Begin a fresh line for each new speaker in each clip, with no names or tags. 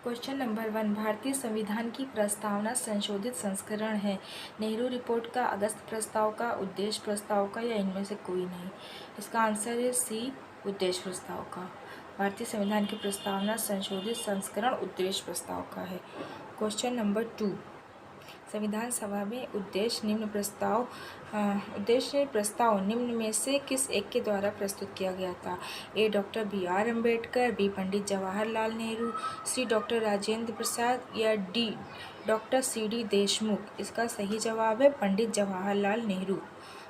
Question number 1, भारतीय संविधान की प्रस्तावना संशोधित संस्करण है। नेहरू रिपोर्ट का, अगस्त प्रस्ताव का, उद्देश्य प्रस्ताव का या इनमें से कोई नहीं। इसका आंसर है सी, उद्देश्य प्रस्ताव का। भारतीय संविधान की प्रस्तावना संशोधित संस्करण उद्देश्य प्रस्ताव का है। क्वेश्चन नंबर 2, संविधान सभा में उद्देश्य प्रस्ताव निम्न में से किस एक के द्वारा प्रस्तुत किया गया था। ए doctor B R. Ambedkar, B Pandit Jawaharlal Nehru, सी डॉक्टर राजेंद्र प्रसाद या डी डॉक्टर सी.डी. देशमुख। इसका सही जवाब है पंडित जवाहरलाल नेहरू।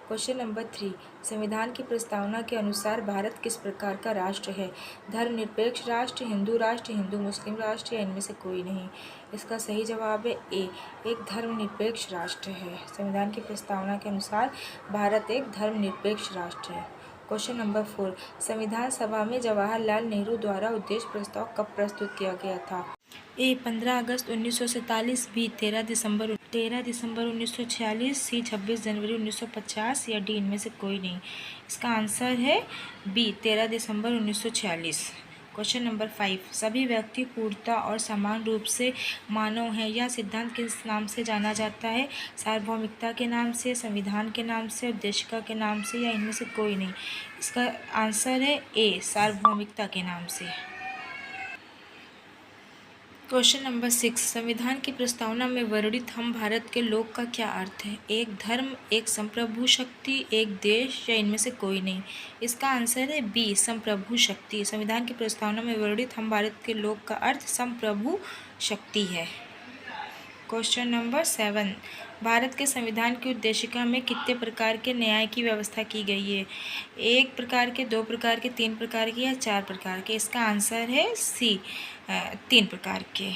क्वेश्चन नंबर 3, संविधान की प्रस्तावना के अनुसार भारत किस प्रकार का राष्ट्र है। धर्मनिरपेक्ष राष्ट्र, हिंदू मुस्लिम राष्ट्र या इनमें से कोई नहीं। इसका सही जवाब है ए, एक धर्मनिरपेक्ष राष्ट्र है। संविधान की प्रस्तावना के अनुसार भारत एक धर्मनिरपेक्ष राष्ट्र है। क्वेश्चन नंबर 4, संविधान सभा में जवाहरलाल नेहरू द्वारा उद्देश्य प्रस्ताव कब प्रस्तुत किया गया था। ए 15 अगस्त 1947, बी 13 दिसंबर 1946, सी 26 जनवरी 1950 या डी इनमें से कोई नहीं। इसका आंसर है बी 13 दिसंबर 1946। क्वेश्चन नंबर 5, सभी व्यक्ति पूर्णतः और समान रूप से मानव हैं। यह सिद्धांत किस नाम से जाना जाता है। सार्वभौमिकता के नाम से, संविधान के नाम से, उद्देशिका के नाम से या इनमें से कोई नहीं। इसका आंसर है ए, सार्वभौमिकता के नाम से। क्वेश्चन नंबर 6, संविधान की प्रस्तावना में वर्णित हम भारत के लोग का क्या अर्थ है। एक धर्म, एक संप्रभु शक्ति, एक देश या इनमें से कोई नहीं। इसका आंसर है बी, संप्रभु शक्ति। संविधान की प्रस्तावना में वर्णित हम भारत के लोग का अर्थ संप्रभु शक्ति है। क्वेश्चन नंबर 7, भारत के संविधान की उद्देशिका में कितने प्रकार के न्याय की व्यवस्था की गई है। 1 प्रकार के, 2 प्रकार के, 3 प्रकार के या 4 प्रकार के। इसका आंसर है सी, 3 प्रकार के।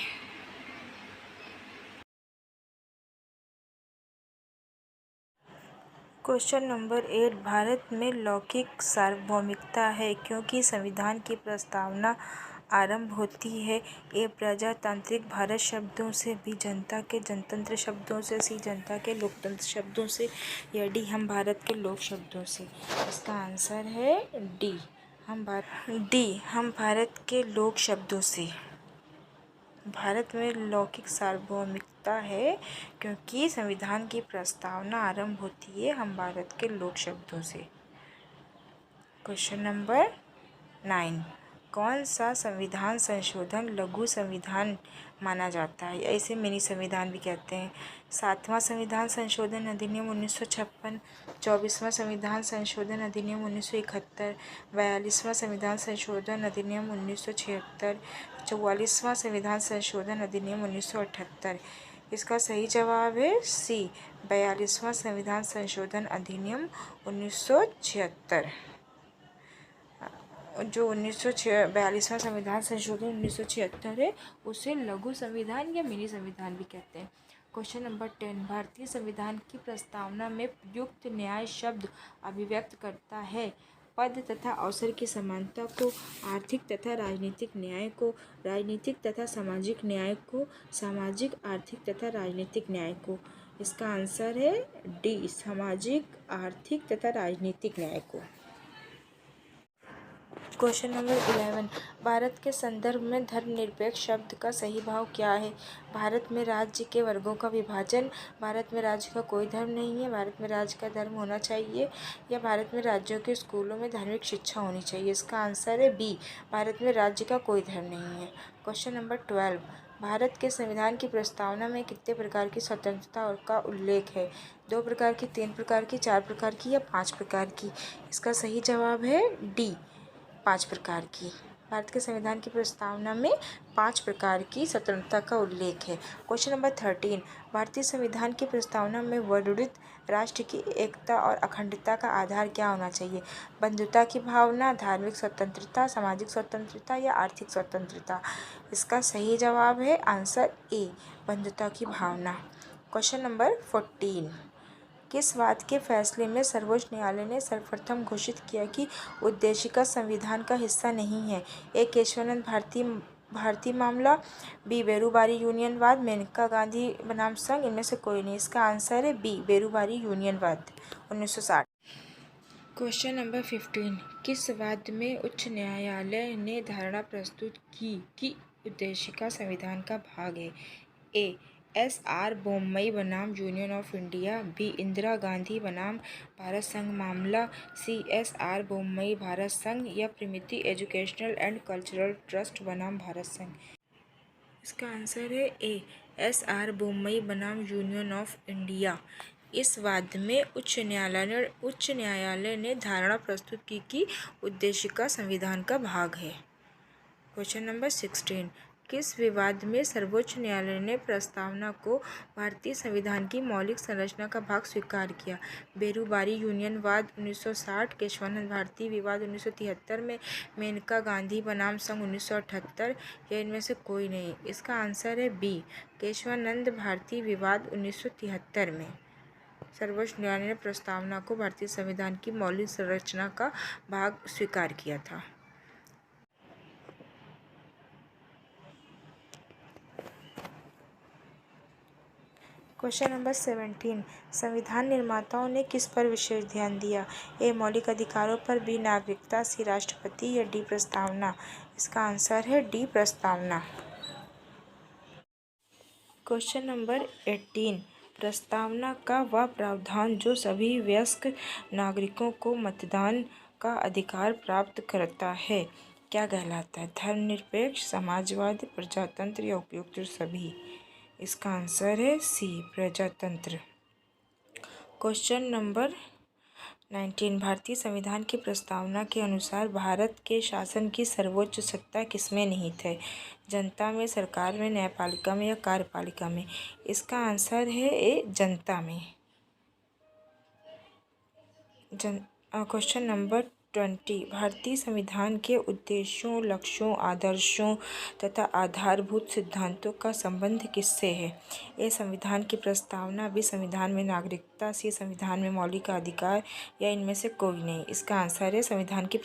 क्वेश्चन नंबर 8, भारत में लौकिक सार्वभौमिकता है क्योंकि संविधान की प्रस्तावना आरंभ होती है। ए प्रजातांत्रिक भारत शब्दों से, बी जनता के जनतंत्र शब्दों से, सी जनता के लोकतंत्र शब्दों से या डी हम भारत के लोक शब्दों से। इसका आंसर है डी, हम भारत के लोक शब्दों से। भारत में लौकिक सार्वभौमिकता है क्योंकि संविधान की प्रस्तावना आरंभ होती है हम भारत के लोक शब्दों से। क्वेश्चन नंबर 9, कौन सा संविधान संशोधन लघु संविधान माना जाता है या इसे मिनी संविधान भी कहते हैं। 7वां संविधान संशोधन अधिनियम 1956, 24वां संविधान संशोधन अधिनियम 1971, 42वां संविधान संशोधन अधिनियम 1976, 44वां संविधान संशोधन अधिनियम 1978। इसका सही जवाब है सी, 42वां संविधान संशोधन अधिनियम 1976। जो 42वां संविधान संशोधन 1976 है उसे लघु संविधान या मिनी संविधान भी कहते हैं। क्वेश्चन नंबर 10, भारतीय संविधान की प्रस्तावना में प्रयुक्त न्याय शब्द अभिव्यक्त करता है पद तथा अवसर की समानता को, आर्थिक तथा राजनीतिक न्याय को, राजनीतिक तथा सामाजिक न्याय को, सामाजिक, आर्थिक तथा राजनीतिक न्याय को। इसका आंसर है डी, सामाजिक, आर्थिक तथा राजनीतिक न्याय को। क्वेश्चन नंबर 11, भारत के संदर्भ में धर्मनिरपेक्ष शब्द का सही भाव क्या है। भारत में राज्य के वर्गों का विभाजन, भारत में राज्य का कोई धर्म नहीं है, भारत में राज्य का धर्म होना चाहिए या भारत में राज्यों के स्कूलों में धार्मिक शिक्षा होनी चाहिए। इसका आंसर है बी, भारत में राज्य का कोई धर्म नहीं है। क्वेश्चन नंबर 12, भारत के संविधान की प्रस्तावना में कितने प्रकार की स्वतंत्रता का उल्लेख है। 2 प्रकार की, 3 प्रकार की, 4 प्रकार की या 5 प्रकार की। इसका सही जवाब है डी, 5 प्रकार की। भारत के संविधान की प्रस्तावना में 5 प्रकार की स्वतंत्रता का उल्लेख है। क्वेश्चन नंबर 13, भारतीय संविधान की प्रस्तावना में वर्णित राष्ट्र की एकता और अखंडता का आधार क्या होना चाहिए। बंधुता की भावना, धार्मिक स्वतंत्रता, सामाजिक स्वतंत्रता या आर्थिक स्वतंत्रता। इसका सही जवाब है आंसर ए, बंधुता की भावना। क्वेश्चन नंबर 14, किस बात के फैसले में सर्वोच्च न्यायालय ने सर्वप्रथम घोषित किया कि उद्देशिका संविधान का हिस्सा नहीं है। ए केशवानंद भारती मामला, बी बेरूबारी यूनियनवाद, मेनका गांधी बनाम संघ, इनमें से कोई नहीं। इसका आंसर है बी, बेरूबारी यूनियनवाद 1960। क्वेश्चन नंबर 15, किस वाद में उच्च न्यायालय ने धारणा प्रस्तुत की कि उद्देशिका संविधान का भाग है? ए. एस.आर. बोम्मई बनाम Union of India. B. Indira Gandhi बनाम भारत संघ मामला। सी. एस.आर. बोम्मई भारत संघ या प्रिमिति एजुकेशनल एंड कल्चरल ट्रस्ट बनाम भारत संघ। इसका आंसर है ए. एस.आर. बोम्मई बनाम यूनियन ऑफ इंडिया। इस वाद में उच्च न्यायालय ने धारणा प्रस्तुत की कि उद्देशिका संविधान का भाग है। Question number 16। किस विवाद में सर्वोच्च न्यायालय ने प्रस्तावना को भारतीय संविधान की मौलिक संरचना का भाग स्वीकार किया? बेरूबारी यूनियन वाद 1960, केशवानंद भारती विवाद 1973 में, मेनका गांधी बनाम संघ 1978 या इनमें से कोई नहीं? इसका आंसर है बी. केशवानंद भारती विवाद 1973 में सर्वोच्च न्यायालय ने प्रस्तावना को भारतीय संविधान की मौलिक संरचना का भाग स्वीकार किया था। Question number 17। संविधान निर्माताओं ने किस पर विशेष ध्यान दिया? ए. मौलिक अधिकारों पर। बी. नागरिकता। सी. राष्ट्रपति या डी. प्रस्तावना। इसका आंसर है डी. प्रस्तावना। Question number 18। प्रस्तावना का वह प्रावधान जो सभी वयस्क नागरिकों को मतदान का अधिकार प्राप्त करता है क्या कहलाता है? धर्मनिरपेक्ष, समाजवादी, प्रजातंत्र या उपयुक्त सभी? इसका आंसर है सी. प्रजातंत्र। Question number 19। भारतीय संविधान की प्रस्तावना के अनुसार भारत के शासन की सर्वोच्च सत्ता किसमें निहित है? जनता में, सरकार में, न्यायपालिका में या कार्यपालिका में? इसका आंसर है ए. जनता में। Question number 20। भारतीय संविधान के उद्देश्यों, लक्ष्यों, आदर्शों तथा आधारभूत सिद्धांतों का संबंध किससे है? ए. संविधान की प्रस्तावना। बी. संविधान में नागरिकता। सी. संविधान में मौलिक अधिकार या इनमें से कोई नहीं? इसका आंसर है संविधान की